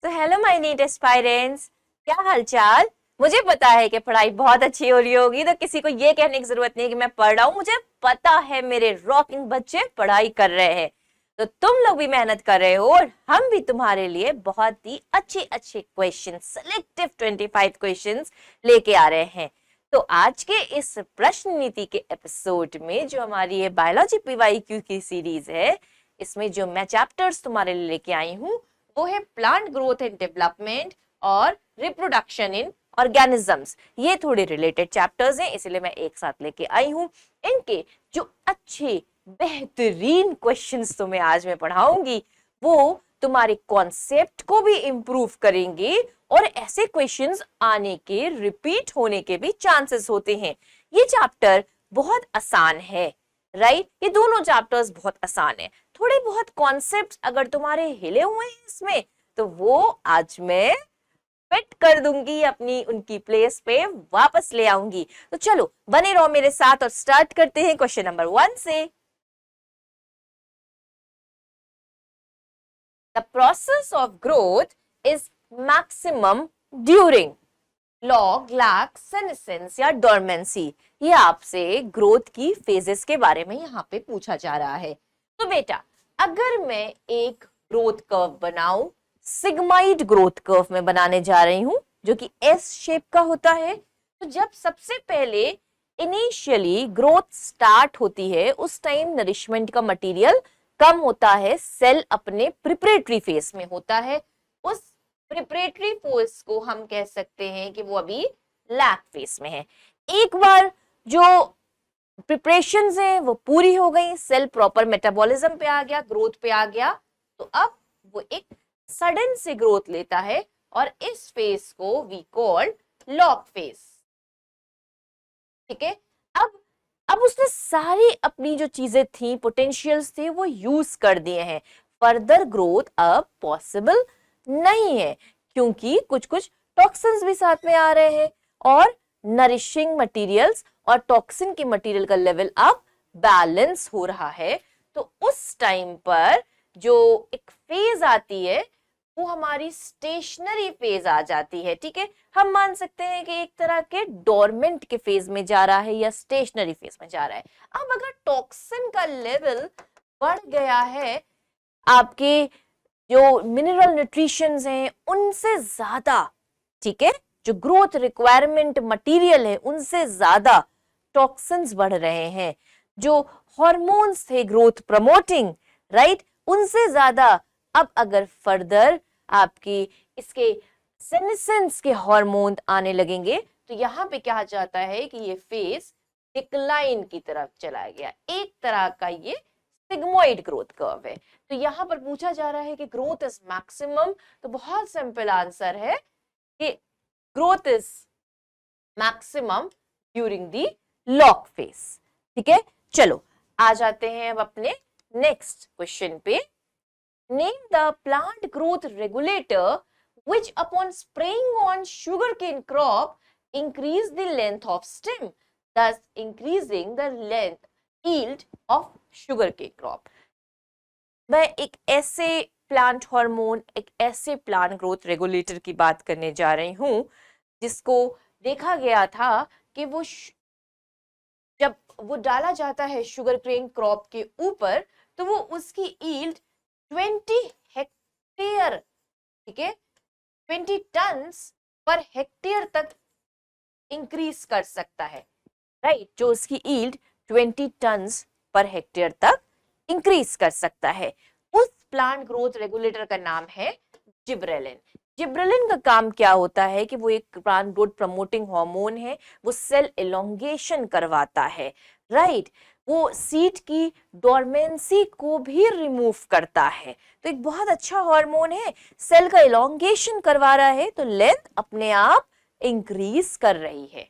तो hello my NEET aspirants, क्या हालचाल। मुझे पता है कि पढ़ाई बहुत अच्छी हो रही होगी, तो किसी को ये कहने की जरूरत नहीं कि मैं पढ़ रहा हूँ। मुझे पता है मेरे रॉकिंग बच्चे पढ़ाई कर रहे हैं, तो तुम लोग भी मेहनत कर रहे हो और हम भी तुम्हारे लिए बहुत ही अच्छे अच्छे क्वेश्चन, सिलेक्टिव 25 क्वेश्चंस लेके आ रहे हैं। तो आज के इस प्रश्न नीति के एपिसोड में जो हमारी ये बायोलॉजी पीवाईक्यू की सीरीज है, इसमें जो मैं चैप्टर्स तुम्हारे लिए लेके आई हूँ वो है प्लांट ग्रोथ एंड डेवलपमेंट और रिप्रोडक्शन इन ऑर्गेनिजम्स। ये थोड़े रिलेटेड चैप्टर्स हैं, इसलिए मैं एक साथ लेके आई हूं। इनके जो अच्छे बेहतरीन क्वेश्चंस तुम्हें आज मैं पढ़ाऊंगी वो तुम्हारे कॉन्सेप्ट को भी इंप्रूव करेंगे और ऐसे क्वेश्चंस आने के, रिपीट होने के भी चांसेस होते हैं। ये चैप्टर बहुत आसान है, राइट? ये दोनों चैप्टर्स बहुत आसान है। थोड़े बहुत कॉन्सेप्ट्स अगर तुम्हारे हिले हुए हैं इसमें, तो वो आज मैं फिट कर दूंगी, अपनी उनकी प्लेस पे वापस ले आऊंगी। तो चलो बने रहो मेरे साथ और स्टार्ट करते हैं क्वेश्चन नंबर 1 से। The process of growth is maximum during log, lag, senescence या डोरमेंसी। ये आपसे ग्रोथ की फेजेस के बारे में यहाँ पे पूछा जा रहा है। तो बेटा, अगर मैं एक ग्रोथ कर्व बनाऊं, सिग्माइड ग्रोथ कर्व में बनाने जा रही हूं जो कि एस शेप का होता है, तो जब सबसे पहले इनिशियली ग्रोथ स्टार्ट होती है उस टाइम नरिशमेंट का मटेरियल कम होता है, सेल अपने प्रिपरेटरी फेज में होता है। उस प्रिपरेटरी फेज को हम कह सकते हैं कि वो अभी लैक फेज में है। एक बार जो प्रिपरेशंस हैं वो पूरी हो गई, सेल प्रॉपर मेटाबॉलिज्म पे आ गया, ग्रोथ पे आ गया, तो अब वो एक सडन से ग्रोथ लेता है और इस फेज को वी कॉल लॉग फेज। ठीक है। अब उसने सारी अपनी जो चीजें थी, पोटेंशियल्स थे, वो यूज कर दिए हैं। फर्दर ग्रोथ अब पॉसिबल नहीं है क्योंकि कुछ कुछ टॉक्सिन्स भी साथ में आ रहे हैं और नरिशिंग मटेरियल्स और टॉक्सिन के मटेरियल का लेवल अब बैलेंस हो रहा है। तो उस टाइम पर जो एक फेज आती है वो हमारी स्टेशनरी फेज आ जाती है। ठीक है, हम मान सकते हैं कि एक तरह के डोरमेंट के फेज में जा रहा है या स्टेशनरी फेज में जा रहा है। अब अगर टॉक्सिन का लेवल बढ़ गया है, आपके जो मिनरल न्यूट्रिशंस हैं उनसे ज्यादा, ठीक है, जो ग्रोथ रिक्वायरमेंट मटेरियल है उनसे ज्यादा टॉक्सिन्स बढ़ रहे हैं, जो हॉर्मोन्स थे ग्रोथ प्रमोटिंग, राइट, उनसे ज्यादा अब अगर फर्दर आपकी इसके सेनेसेंस के हार्मोन आने लगेंगे, तो यहां पे कहा जाता है कि ये फेज डिक्लाइन की तरफ चला गया। एक तरह का ये सिग्मोइड ग्रोथ कर्व है। तो यहां पर पूछा जा रहा है कि ग्रोथ इज मैक्सिमम, तो बहुत सिंपल आंसर है कि growth is maximum during the log phase. ठीक है, चलो आ जाते हैं अब अपने नेक्स्ट क्वेश्चन पे। Name the plant growth regulator which upon spraying on sugarcane crop increase the length of stem, thus increasing the length yield of sugarcane crop। मैं एक ऐसे प्लांट हार्मोन, एक ऐसे प्लांट ग्रोथ रेगुलेटर की बात करने जा रही हूं जिसको देखा गया था कि वो जब वो डाला जाता है शुगर केन क्रॉप के ऊपर, तो वो उसकी ईल्ड 20 हेक्टेयर, ठीक है, 20 टन्स पर हेक्टेयर तक इंक्रीज कर सकता है, राइट, जो उसकी ईल्ड 20 टन्स पर हेक्टेयर तक इंक्रीज कर सकता है। उस प्लांट ग्रोथ रेगुलेटर का नाम है जिब्रेलिन। जिब्रेलिन का काम क्या होता है कि वो एक प्लांट ग्रोथ प्रमोटिंग हार्मोन है, वो सेल एलोंगेशन करवाता है, राइट, वो सीड की डोरमेंसी को भी रिमूव करता है। तो एक बहुत अच्छा हार्मोन है, सेल का एलोंगेशन करवा रहा है, तो लेंथ अपने आप इंक्रीज कर रही है।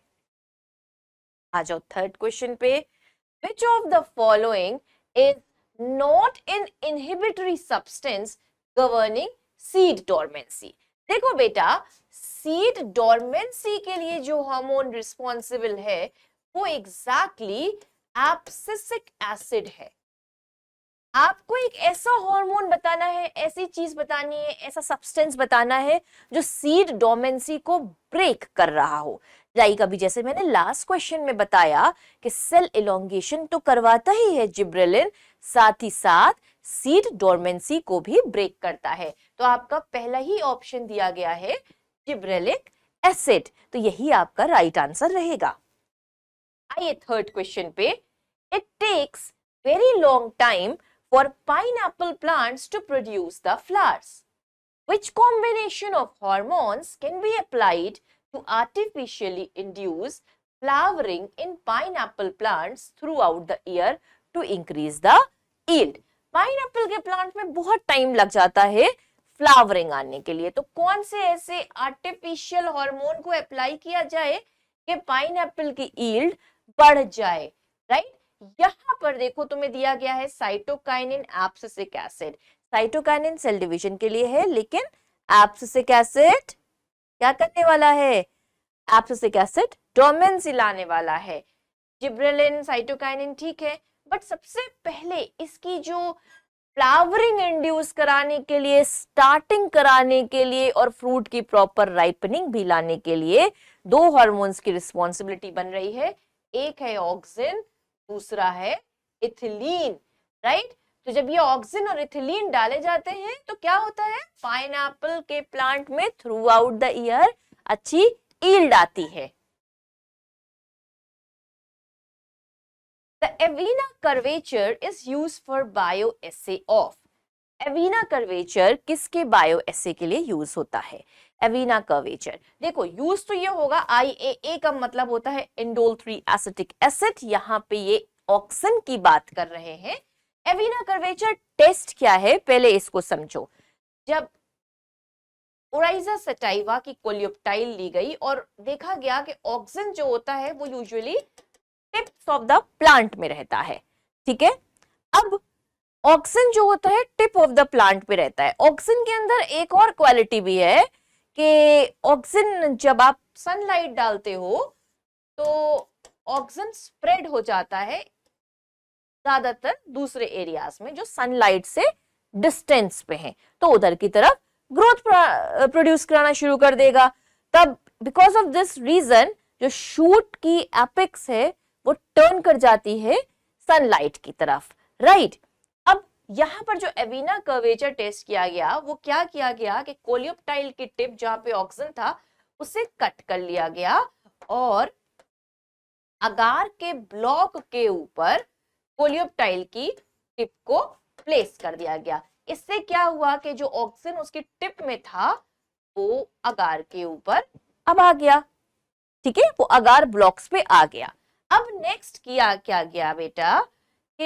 आ जाओ थर्ड क्वेश्चन पे। Which of the following is not an inhibitory substance governing seed dormancy? देखो बेटा, सीड डोरमेंसी के लिए जो हार्मोन रिस्पॉन्सिबल है वो एग्जैक्टली एब्सिसिक एसिड है। आपको एक ऐसा हार्मोन बताना है, ऐसी चीज बतानी है, ऐसा सब्सटेंस बताना है जो सीड डोमेंसी को ब्रेक कर रहा हो। लाइक अभी जैसे मैंने लास्ट क्वेश्चन में बताया कि सेल इलोंगेशन तो करवाता ही है जिब्रेलिन, साथ ही साथ सीड डोर्मेंसी को भी ब्रेक करता है। तो आपका पहला ही ऑप्शन दिया गया है जिब्रेलिक एसिड, तो यही आपका राइट आंसर रहेगा। आइए थर्ड क्वेश्चन पे, it takes very long time for pineapple plants to produce the flowers. Which combination of hormones can be applied to artificially induce flowering in pineapple plants throughout the year to increase the yield? Pineapple के plant में बहुत time लग जाता है flowering आने के लिए, तो कौन से ऐसे आर्टिफिशियल हार्मोन को अप्लाई किया जाए कि पाइनएप्पल की यील्ड बढ़ जाए, राइट? यहां पर देखो तुम्हें दिया गया है cytokinin abscisic acid. Cytokinin cell division के लिए है, लेकिन एब्सिसिक एसिड क्या करने वाला है? एब्सिसिक एसिड डोमेंसी लाने वाला है। जिब्रेलिन, साइटोकाइनिन ठीक है, बट सबसे पहले इसकी जो फ्लावरिंग इंड्यूस कराने के लिए, स्टार्टिंग कराने के लिए और फ्रूट की प्रॉपर राइपनिंग भी लाने के लिए दो हार्मोन्स की रिस्पॉन्सिबिलिटी बन रही है। एक है ऑक्सिन, दूसरा है इथिलीन, राइट? तो जब ये ऑक्सिन और इथिलीन डाले जाते हैं तो क्या होता है? पाइनएप्पल के प्लांट में थ्रू आउट द ईयर अच्छी यील्ड आती है। The Avena curvature is used for bioassay of. एविना curvature किसके बायोएसे के लिए यूज होता है? एविना कर्वेचर देखो यूज तो ये होगा, IAA का मतलब होता है इंडोल 3 एसिटिक एसिड, यहाँ पे ये ऑक्सिन की बात कर रहे हैं। एविना कर्वेचर टेस्ट क्या है पहले इसको समझो। जब ओराइजा सटाइवा की कोलियोप्टाइल ली गई और देखा गया कि ऑक्सिन जो होता है वो usually tips of the plant में रहता है, ठीक है? अब ऑक्सिन जो होता है टिप ऑफ द प्लांट पे रहता है। ऑक्सिन के अंदर एक और क्वालिटी भी है कि ऑक्सिन जब आप सनलाइट डालते हो तो ऑक्सिन स्प्रेड हो जाता है ज्यादातर दूसरे एरियाज में जो सनलाइट से डिस्टेंस पे हैं, तो उधर की तरफ ग्रोथ प्रोड्यूस कराना शुरू कर देगा। तब बिकॉज ऑफ दिस रीजन जो शूट की एपेक्स है वो टर्न कर जाती है सनलाइट की तरफ, राइट? अब यहां पर जो एविना कर्वेचर टेस्ट किया गया वो क्या किया गया कि कोलियोप्टाइल की टिप जहां पे ऑक्सिन था उसे कट कर लिया गया और अगार के ब्लॉक के ऊपर कोलियोप्टाइल की टिप को प्लेस कर दिया गया। इससे क्या हुआ कि जो ऑक्सिन उसकी टिप में था वो अगार के ऊपर अब आ गया, ठीक है? वो अगार ब्लॉक्स पे आ गया। अब नेक्स्ट किया क्या गया बेटा कि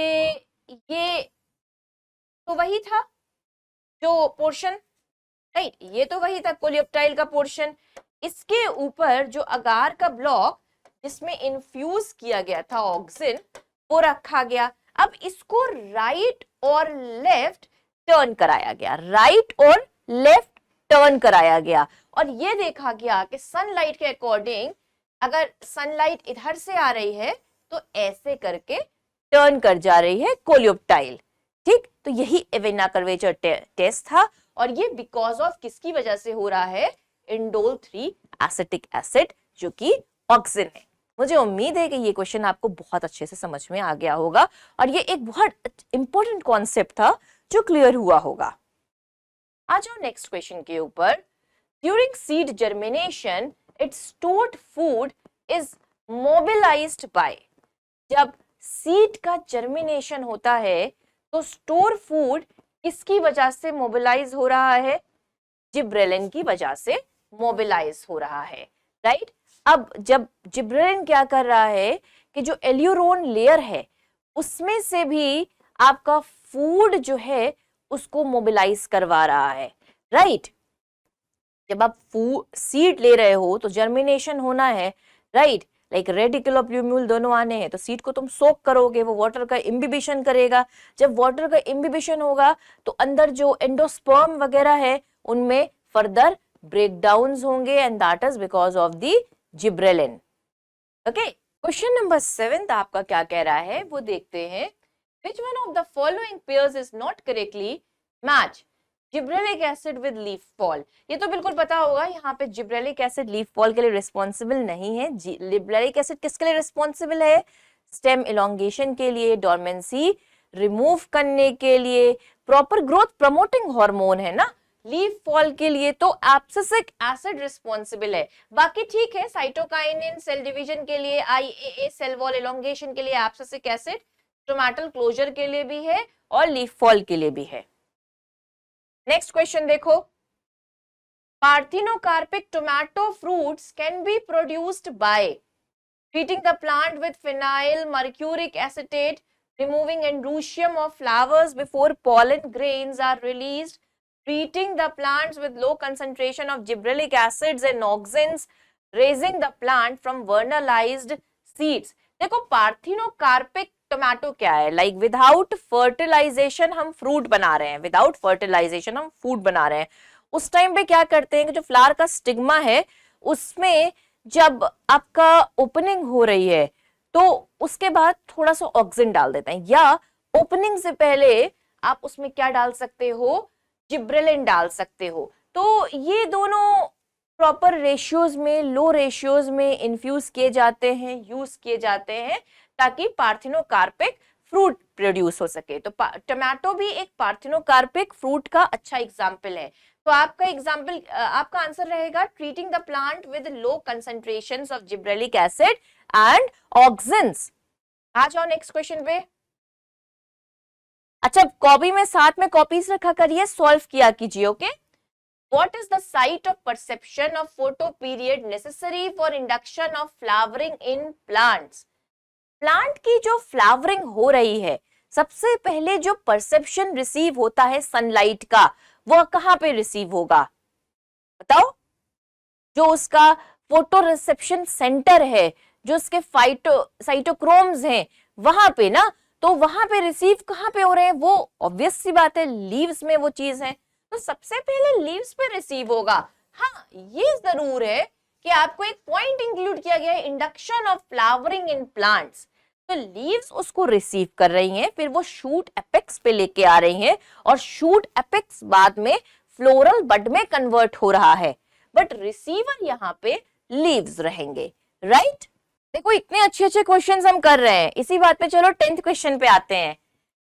ये तो वही था जो पोर्शन, राइट? ये तो वही था कोलियोप्टाइल का पोर्शन, इसके ऊपर जो अगार का ब्लॉक जिसमें इन्फ्यूज किया गया था ऑक्सिन वो रखा गया। अब इसको राइट और लेफ्ट टर्न कराया गया, राइट और लेफ्ट टर्न कराया गया और ये देखा गया कि सनलाइट के अकॉर्डिंग अगर सनलाइट इधर से आ रही है तो ऐसे करके टर्न कर जा रही है कोलियोप्टाइल, ठीक? तो यही एविना कर्वेचर टेस्ट था और ये बिकॉज ऑफ किसकी वजह से हो रहा है? इंडोल 3 एसिटिक एसिड जो कि ऑक्सिन है। मुझे उम्मीद है कि ये क्वेश्चन आपको बहुत अच्छे से समझ में आ गया होगा और ये एक बहुत इंपॉर्टेंट कॉन्सेप्ट था जो क्लियर हुआ होगा। आ जाओ नेक्स्ट क्वेश्चन के ऊपर। During seed germination its stored food is mobilized by. जब सीड का जर्मिनेशन होता है तो स्टोर फूड किसकी वजह से मोबिलाइज हो रहा है? जिब्रेलिन की वजह से मोबिलाइज हो रहा है, राइट? अब जब जिब्रेलिन क्या कर रहा है कि जो एल्यूरोन लेयर है उसमें से भी आपका फूड जो है उसको मोबिलाइज करवा रहा है, राइट? जब आप सीड ले रहे हो तो जर्मिनेशन होना है, राइट? लाइक रेडिकल और प्लूम्यूल दोनों आने हैं तो सीड को तुम सोक करोगे, वो वाटर का इम्बिबिशन करेगा। जब वाटर का इम्बिबिशन होगा तो अंदर जो एंडोस्पर्म वगैरह है उनमें फर्दर ब्रेकडाउन्स होंगे and that is because of the gibberellin. Okay, question number 7 आपका क्या कह रहा है वो देखते हैं। Which one of the following pairs is not correctly match gibberellic acid with leaf fall? ये तो बिल्कुल पता होगा, यहाँ पे जिब्रेलिक एसिड लीफ फॉल के लिए रिस्पॉन्सिबल नहीं है। जिब्रेलिक एसिड किसके लिए रिस्पॉन्सिबल है? स्टेम इलोंगेशन के लिए, डोरमेंसी रिमूव करने के लिए, प्रॉपर ग्रोथ प्रमोटिंग हार्मोन है ना। लीफ फॉल के लिए तो एब्सिसिक एसिड रिस्पॉन्सिबल है। बाकी ठीक है, साइटोकाइनिन सेल डिवीजन के लिए, IAA सेल वॉल इलोंगेशन के लिए एब्सिसिक एसिड, स्टोमेटल क्लोजर के लिए भी है और लीफ फॉल के लिए भी है। नेक्स्ट क्वेश्चन देखो, parthenocarpic tomato fruits can be produced by treating the plant with phenyl mercuric acetate, removing androecium of flowers before pollen grains are released, treating the plants with low concentration of gibberellic acids and auxins, raising the plant from vernalized seeds। देखो parthenocarpic tomato क्या है? Like without fertilisation हम fruit बना रहे हैं, without fertilisation हम food बना रहे हैं। उस टाइम पे क्या करते हैं कि जो फ्लावर का स्टिग्मा है उसमें जब आपका ओपनिंग हो रही है तो उसके बाद थोड़ा सा ऑक्सिन डाल देते हैं, या ओपनिंग से पहले आप उसमें क्या डाल सकते हो? जिब्रेलिन डाल सकते हो। तो ये दोनों प्रॉपर रेशियोज में, लो रेशियोज में इन्फ्यूज किए जाते हैं, यूज किए जाते हैं ताकि पार्थिनोकार्पिक फ्रूट प्रोड्यूस हो सके। तो टोमेटो भी एक पार्थिनोकार्पिक फ्रूट का अच्छा एग्जाम्पल है। तो आपका एग्जाम्पल, आपका आंसर रहेगा treating the plant with low concentrations of gibberellic acid and auxins. आ जाओ नेक्स्ट क्वेश्चन पे। अच्छा, कॉपी में साथ में कॉपीज रखा करिए, सॉल्व किया कीजिए। Okay, what is the site of perception of photo period necessary for induction of flowering in plants? Plant की जो फ्लावरिंग हो रही है, सबसे पहले जो परसेप्शन रिसीव होता है सनलाइट का, वो कहां पे रिसीव होगा? बताओ। जो उसका फोटो रिसेप्शन सेंटर है, जो उसके साइटोक्रोम्स हैं, वहां पे ना, तो वहां पे रिसीव कहां पे हो रहे हैं? वो ऑब्वियस सी बात है, लीव्स में वो चीज है, तो सबसे पहले लीव्स पे रिसीव होगा। हाँ, ये जरूर है कि आपको एक पॉइंट इंक्लूड किया गया है, induction of flowering in plants. तो लीव्स उसको रिसीव कर रही हैं, फिर वो शूट एपेक्स पे लेके आ रही हैं, और शूट एपेक्स बाद में फ्लोरल बड में कन्वर्ट हो रहा है, बट रिसीवर यहाँ पे लीव्स रहेंगे। राइट? देखो इतने अच्छे अच्छे क्वेश्चंस हम कर रहे हैं, इसी बात पे चलो 10th क्वेश्चन पे आते हैं।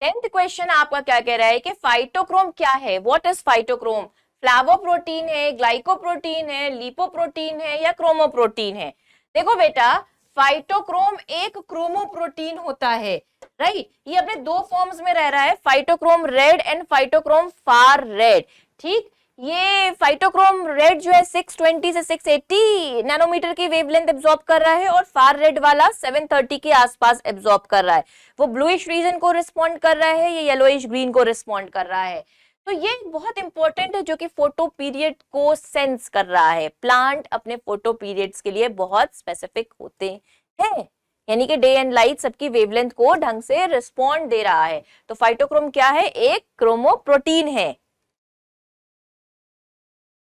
10th क्वेश्चन आपका क्या कह रहा है कि फाइटोक्रोम क्या है? What is phytochrome? फ्लावोप्रोटीन है, ग्लाइकोप्रोटीन है, लिपोप्रोटीन है, या क्रोमोप्रोटीन है? देखो बेटा, फाइटोक्रोम एक क्रोमोप्रोटीन होता है। राइट? ये अपने दो फॉर्म्स में रह रहा है, phytochrome red and phytochrome far red. ठीक, ये फाइटोक्रोम रेड जो है 620 से 680 नैनोमीटर की वेवलेंथ एब्जॉर्ब कर रहा है, और फार रेड वाला 730 के आसपास एब्जॉर्ब कर रहा है। वो ब्लूइश रीजन को रिस्पॉन्ड कर रहा है, ये येलोइश ग्रीन को रिस्पॉन्ड कर रहा है। तो ये बहुत इंपॉर्टेंट है, जो कि फोटो पीरियड को सेंस कर रहा है। प्लांट अपने फोटो पीरियड्स के लिए बहुत स्पेसिफिक होते हैं, यानी कि डे एंड लाइट सबकी वेवलेंथ को ढंग से रिस्पॉन्ड दे रहा है। तो फाइटोक्रोम क्या है? एक क्रोमोप्रोटीन है।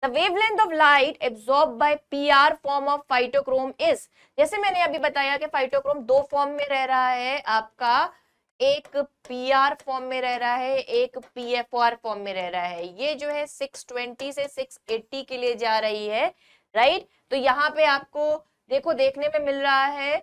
The wavelength of light absorbed by PR form of phytochrome is, जैसे मैंने अभी बताया कि फाइटोक्रोम दो फॉर्म में रह रहा है आपका, एक PR फॉर्म में रह रहा है, एक PFR फॉर्म में रह रहा है। ये जो है 620 से 680 के लिए जा रही है। राइट? तो यहाँ पे आपको देखो देखने में मिल रहा है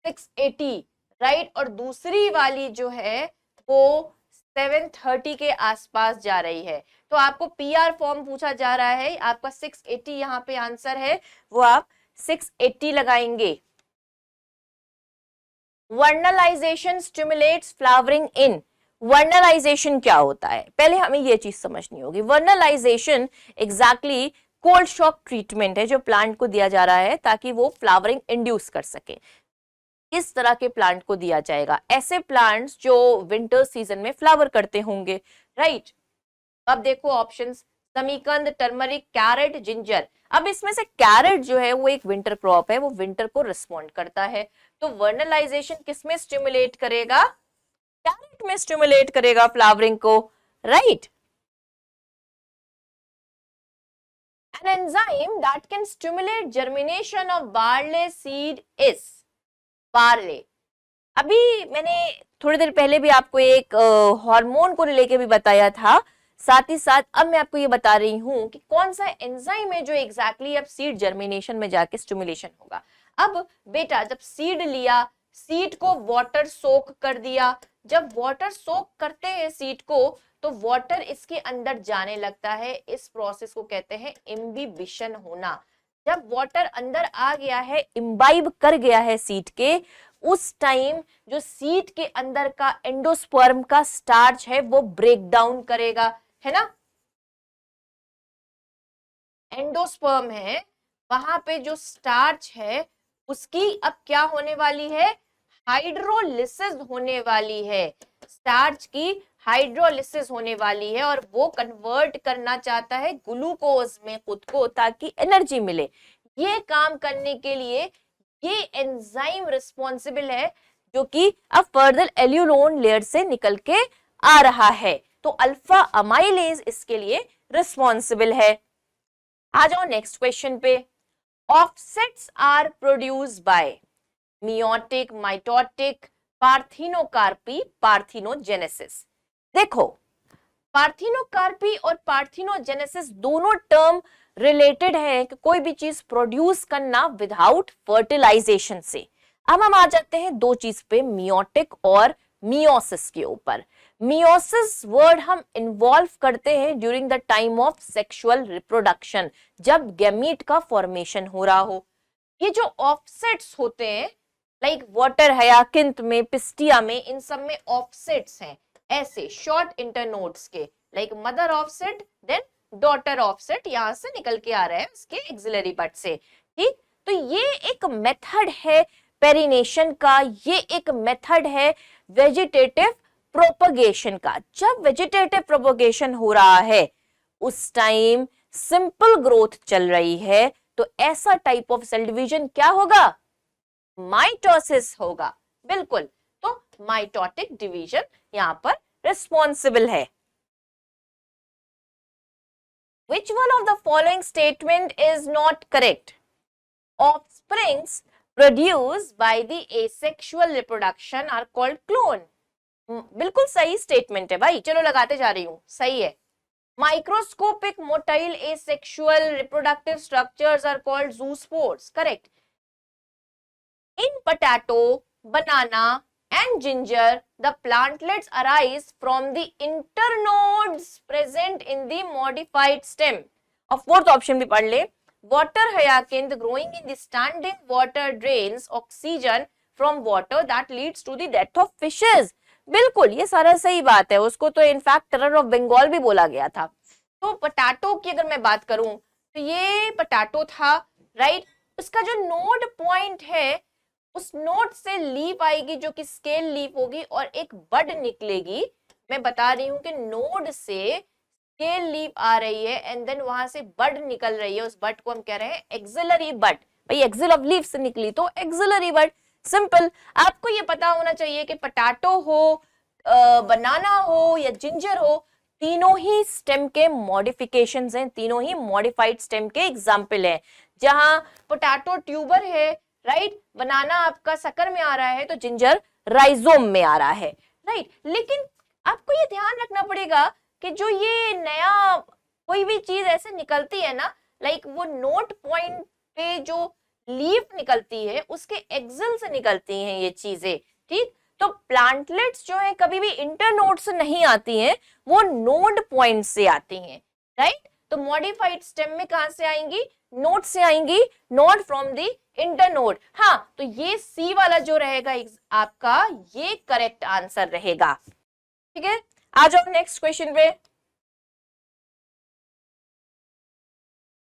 680। राइट? और दूसरी वाली जो है वो 730 के आसपास जा रही है। तो आपको PR फॉर्म पूछा जा रहा है, आपका 680 यहाँ पे आंसर है, वो आप 680 लगाएंगे। वर्नलाइजेशन स्टिमुलेट्स फ्लावरिंग इन। वर्नलाइजेशन क्या होता है? पहले हमें ये चीज समझनी होगी। Vernalization exactly cold shock treatment है जो प्लांट को दिया जा रहा है ताकि वो फ्लावरिंग इंड्यूस कर सके। इस तरह के प्लांट को दिया जाएगा, ऐसे प्लांट्स जो विंटर सीजन में फ्लावर करते होंगे। राइट? अब देखो ऑप्शंस, समीकंद, टर्मरिक, कैरेट, जिंजर। अब इसमें से कैरेट जो है वो एक विंटर क्रॉप है, वो विंटर को रिस्पॉन्ड करता है। तो वर्नलाइजेशन किसमें स्टिमुलेट करेगा? कैरेट में स्टिमुलेट करेगा फ्लावरिंग को। Right? An enzyme that can stimulate germination of barley seed is barley। अभी मैंने थोड़ी देर पहले भी आपको एक हार्मोन को लेके भी बताया था, साथ ही साथ अब मैं आपको ये बता रही हूँ कि कौन सा एंजाइम है जो एग्जैक्टली अब सीड जर्मिनेशन में जाके स्टिमुलेशन होगा। अब बेटा जब सीड लिया, सीड को वाटर सोक कर दिया, जब वाटर सोक करते हैं सीड को तो वाटर इसके अंदर जाने लगता है, इस प्रोसेस को कहते हैं इम्बिबिशन होना। जब वाटर अंदर आ गया है, इम्बाइब कर गया है सीड के, उस टाइम जो सीड के अंदर का एंडोस्पर्म का स्टार्च है वो ब्रेक डाउन करेगा, है ना। एंडोस्पर्म है, वहां पे जो स्टार्च है उसकी अब क्या होने वाली है, हाइड्रोलिसिस होने वाली है। स्टार्च की हाइड्रोलिसिस होने वाली है और वो कन्वर्ट करना चाहता है ग्लूकोज में खुद को, ताकि एनर्जी मिले। ये काम करने के लिए ये एंजाइम रिस्पॉन्सिबल है, जो कि अब फर्दर एल्यूलोन लेयर से निकल के आ रहा है। तो अल्फा अमाइलेज इसके लिए रिस्पॉन्सिबल है। आ जाओ नेक्स्ट क्वेश्चन पे। Offsets are produced by meiotic, mitotic, parthenocarpy, parthenogenesis. देखो, पार्थिनोकार्पी और पार्थिनोजेनेसिस दोनों टर्म रिलेटेड है कि कोई भी चीज प्रोड्यूस करना विदाउट फर्टिलाइजेशन से। अब हम आ जाते हैं दो चीज पे, मियोटिक और मियोसिस के ऊपर। मियोसिस वर्ड हम इन्वॉल्व करते हैं during the time of sexual reproduction, जब गैमीट का फॉर्मेशन हो रहा हो। ये जो ऑफसेट्स होते हैं, लाइक वाटर हयाकिंथ में, पिस्टिया में, इन सब में ऑफसेट्स हैं ऐसे शॉर्ट इंटरनोड्स के, like mother offset then daughter offset, यहां से निकल के आ रहा है उसके एक्सिलरी बट से। ठीक, तो ये एक मेथड है पेरिनेशन का, ये एक मेथड है वेजिटेटिव प्रोपगेशन का। जब वेजिटेटिव प्रोपगेशन हो रहा है उस टाइम सिंपल ग्रोथ चल रही है, तो ऐसा टाइप ऑफ सेल डिवीजन क्या होगा, माइटोसिस होगा। बिल्कुल, तो माइटोटिक डिवीजन यहां पर रिस्पॉन्सिबल है। Which one of the following statement is not correct? Offsprings produced by the asexual reproduction are called clone. बिल्कुल सही स्टेटमेंट है भाई, चलो लगाते जा रही हूं, सही है। Microscopic motile asexual reproductive structures are called zoospores. Correct. In potato, banana and ginger, the plantlets arise from the internodes present in the modified stem. और fourth option भी पढ़ ले, water hyacinth growing in the standing water drains oxygen from water that leads to the death of fishes. बिल्कुल, ये सारा सही बात है, उसको तो इनफैक्ट टेरर ऑफ बंगाल भी बोला गया था। तो पोटैटो की अगर मैं बात करूं तो ये पोटैटो था, राइट। उसका जो नोड पॉइंट है, उस नोड से लीफ आएगी जो कि स्केल लीफ होगी और एक बड निकलेगी। मैं बता रही हूं कि नोड से स्केल लीफ आ रही है एंड देन वहां से बड निकल रही है, उस बड को हम कह रहे हैं एक्सिलरी बड। भाई एक्सिल ऑफ लीफ से निकली तो एक्सिलरी बड, सिंपल। आपको ये पता होना चाहिए कि पोटैटो हो, बनाना हो या जिंजर हो, तीनों ही स्टेम के मॉडिफिकेशंस हैं, तीनों ही मॉडिफाइड स्टेम के एग्जाम्पल हैं। जहां पोटैटो ट्यूबर है, राइट, बनाना आपका सकर में आ रहा है, तो जिंजर राइजोम में आ रहा है, राइट। लेकिन आपको ये ध्यान रखना पड़ेगा कि जो ये नया कोई भी चीज ऐसे निकलती है ना, लाइक वो नोट पॉइंट पे जो लीफ निकलती है उसके एक्सिल से निकलती हैं ये चीजें, ठीक। तो प्लांटलेट्स जो है कभी भी इंटरनोड से नहीं आती हैं, वो नोड पॉइंट से आती हैं, राइट। तो मॉडिफाइड स्टेम में कहां से आएंगी, नोड से आएंगी, नॉट फ्रॉम द इंटरनोड। हाँ, तो ये सी वाला जो रहेगा आपका, ये करेक्ट आंसर रहेगा, ठीक है। आ जाओ नेक्स्ट क्वेश्चन पे।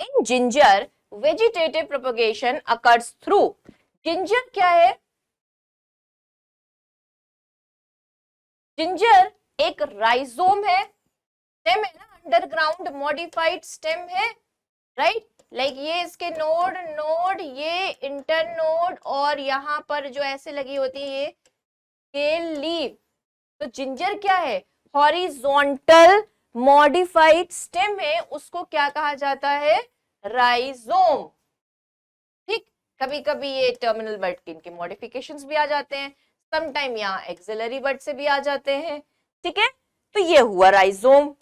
In ginger vegetative propagation occurs through. Ginger क्या है, जिंजर एक राइजोम है, स्टेम है ना, अंडरग्राउंड मॉडिफाइड स्टेम है, राइट। लाइक ये इसके नोड नोड, ये इंटरनोड और यहाँ पर जो ऐसे लगी होती है ये स्केल लीफ। तो जिंजर क्या है, हॉरिजॉन्टल मॉडिफाइड स्टेम है, उसको क्या कहा जाता है, राइजोम, ठीक। कभी कभी ये टर्मिनल बट के इनके मॉडिफिकेशंस भी आ जाते हैं। समटाइम यहाँ एक्सिलरी बड से भी आ जाते हैं, ठीक है। तो ये हुआ rhizome.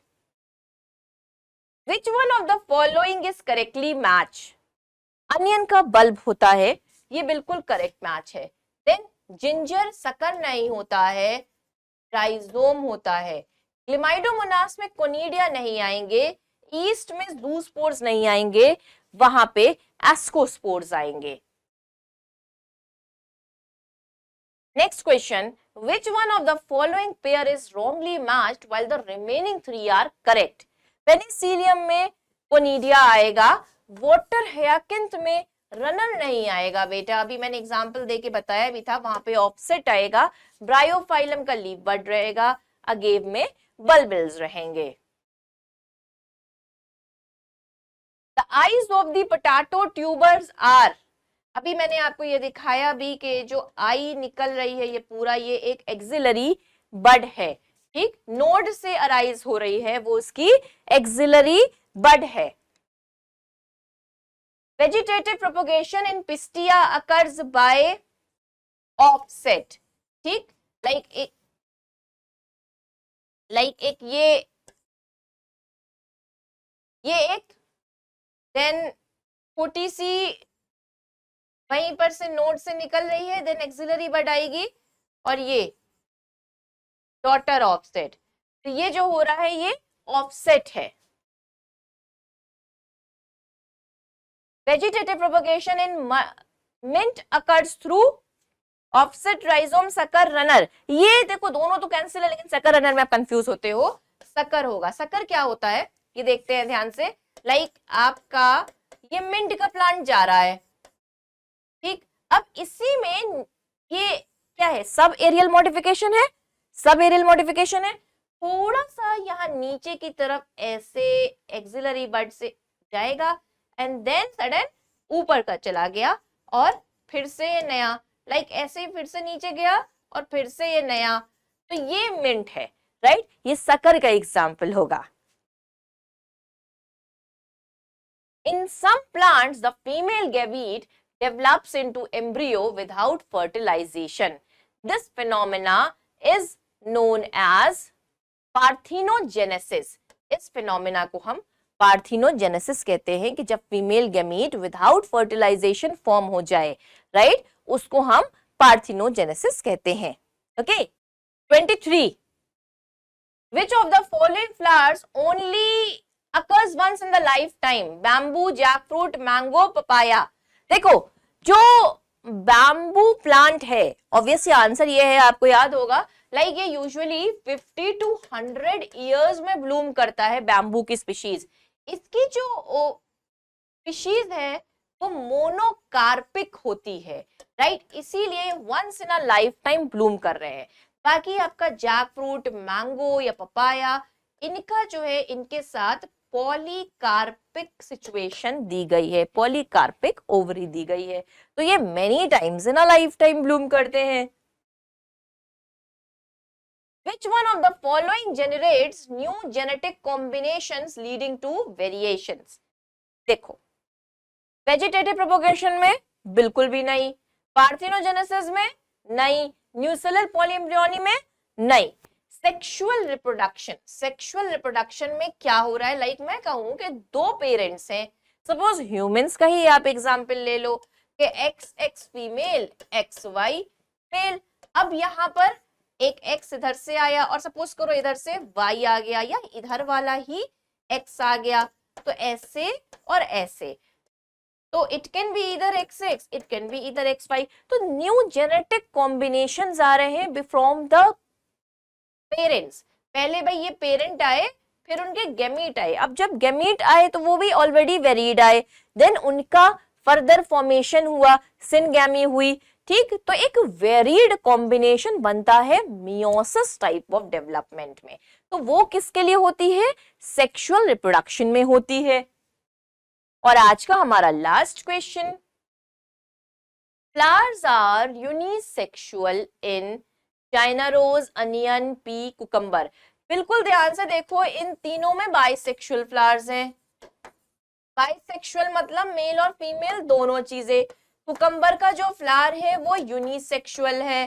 Which one of the following is correctly match? Onion का बल्ब होता है, ये बिल्कुल करेक्ट मैच है। देन जिंजर सकर नहीं होता है, राइजोम होता है। क्लेमाइडोमोनास में कोनिडिया नहीं आएंगे, ईस्ट में जूस्पोर्स नहीं आएंगे, वहां पे एस्कोस्पोर्स आएंगे। Next question, which one of the following pair is wrongly matched while the remaining three are correct? Penicillium में कोनिडिया आएगा, वाटर हयाकिंथ में रनर नहीं आएगा बेटा, अभी मैंने एग्जांपल देके बताया भी था, वहां पे ऑफसेट आएगा, ब्रायोफाइलम का लीफ बड रहेगा, अगेव में बल्बिल्स रहेंगे। The eyes of the potato tubers are, अभी मैंने आपको ये दिखाया भी कि जो आई निकल रही है ये पूरा ये एक एक्सिलरी बड है, ठीक, नोड से अराइज हो रही है, वो उसकी एक्सिलरी बड है। Vegetative propagation in pistia occurs by offset, ठीक, लाइक एक ये एक, देन छोटी सी वहीं पर से नोड से निकल रही है, देन एक्सिलरी बड आएगी, और ये डॉटर ऑफसेट। तो ये जो हो रहा है ये ऑफसेट है। Vegetative propagation in mint occurs through offset, rhizome, sucker, runner. ये देखो दोनों तो कैंसिल है, लेकिन सकर रनर में आप कंफ्यूज होते हो, सकर होगा। सकर क्या होता है ये देखते हैं ध्यान से। लाइक आपका ये मिंट का प्लांट जा रहा है, ठीक, अब इसी में ये क्या है, सब एरियल मॉडिफिकेशन है, सब एरियल मॉडिफिकेशन है, थोड़ा सा यहाँ नीचे की तरफ ऐसे एक्सिलरी बड से जाएगा, एंड देन सडन ऊपर का चला गया, और फिर से ये नया, लाइक ऐसे ही फिर से नीचे गया और फिर से ये नया, तो ये मिंट है, राइट, ये सकर का एग्जाम्पल होगा। In some plants, the female gamete develops into embryo without fertilization. This phenomena is known as parthenogenesis. इस phenomena को हम parthenogenesis कहते हैं कि जब female gamete without fertilization form हो जाए, राइट, उसको हम parthenogenesis कहते हैं। Okay, 23. Which of the following flowers only occurs once in the lifetime? Bamboo, jackfruit, mango, papaya. देखो जो बैम्बू प्लांट है, ऑब्वियसली आंसर ये है, आपको याद होगा, लाइक ये यूजुअली 50 to 100 इयर्स में ब्लूम करता है बैम्बू की स्पीशीज। इसकी जो स्पीशीज है वो मोनोकार्पिक होती है, राइट, इसीलिए once in a lifetime bloom कर रहे हैं। बाकी आपका जैकफ्रूट, मैंगो या पपाया, इनका जो है इनके साथ पॉलीकार्पिक सिचुएशन दी गई है, पॉलीकार्पिक ओवरी दी गई है, तो ये many times in a lifetime Bloom करते हैं। Which one of the following generates new genetic combinations leading to variations? देखो, वेजिटेटिव प्रोपोगेशन में बिल्कुल भी नहीं, पार्थिनोजेनेसिस में नहीं, न्यूसेलर पॉलीएम्ब्रियोनी में नहीं। सेक्सुअल रिप्रोडक्शन में क्या हो रहा है, लाइक मैं कहूं कि दो पेरेंट्स हैं, सपोज ह्यूमंस का ही आप एग्जांपल ले लो कि XX फीमेल, XY मेल। अब यहाँ पर एक X इधर से आया और सपोज करो इधर से Y आ गया, या इधर वाला ही X आ गया, तो ऐसे और ऐसे, तो इट कैन बी इधर XX, इट कैन बी इधर XY। तो न्यू जेनेटिक कॉम्बिनेशंस आ रहे हैं फ्रॉम द पेरेंट्स। पहले भाई ये पेरेंट आए, फिर उनके गैमीट आए। अब जब गैमीट आए तो वो भी ऑलरेडी वेरीड आए, देन उनका फर्दर फॉर्मेशन हुआ, सिनगैमी हुई, ठीक, तो एक वेरीड कॉम्बिनेशन बनता है मियोसिस टाइप ऑफ डेवलपमेंट में। तो वो किसके लिए होती है, सेक्सुअल रिप्रोडक्शन में होती है। और आज का हमारा last question, flowers are unisexual in China rose, onion, pea, cucumber. बिल्कुल ध्यान से देखो, इन तीनों में बाइसेक्सुअल फ्लावर्स हैं। बाइसेक्सुअल मतलब मेल और फीमेल दोनों चीजें। कुकम्बर का जो फ्लावर है वो यूनिसेक्सुअल है,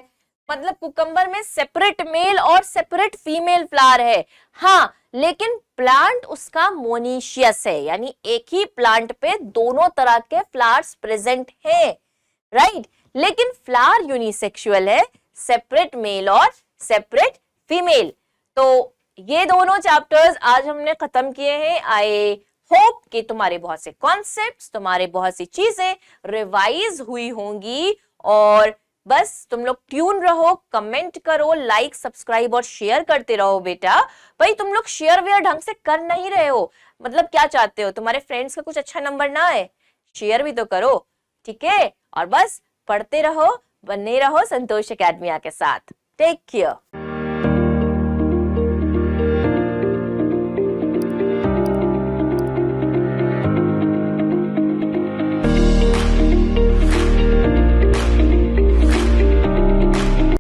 मतलब कुकम्बर में सेपरेट मेल और सेपरेट फीमेल फ्लावर है, हाँ, लेकिन प्लांट उसका मोनीशियस है, यानी एक ही प्लांट पे दोनों तरह के फ्लावर्स प्रेजेंट हैं, राइट। लेकिन फ्लावर यूनिसेक्सुअल है, सेपरेट मेल और सेपरेट फीमेल। तो ये दोनों चैप्टर्स आज हमने खत्म किए हैं। आई होप कि तुम्हारे बहुत से कॉन्सेप्ट्स, तुम्हारे बहुत सी चीजें रिवाइज हुई होंगी। और बस तुम लोग ट्यून रहो, कमेंट करो, लाइक सब्सक्राइब और शेयर करते रहो बेटा। भाई तुम लोग शेयर वेयर ढंग से कर नहीं रहे हो, मतलब क्या चाहते हो, तुम्हारे फ्रेंड्स का कुछ अच्छा नंबर ना आए? शेयर भी तो करो, ठीक है। और बस पढ़ते रहो, बने रहो संतोष एकेडमिया के साथ। Take care.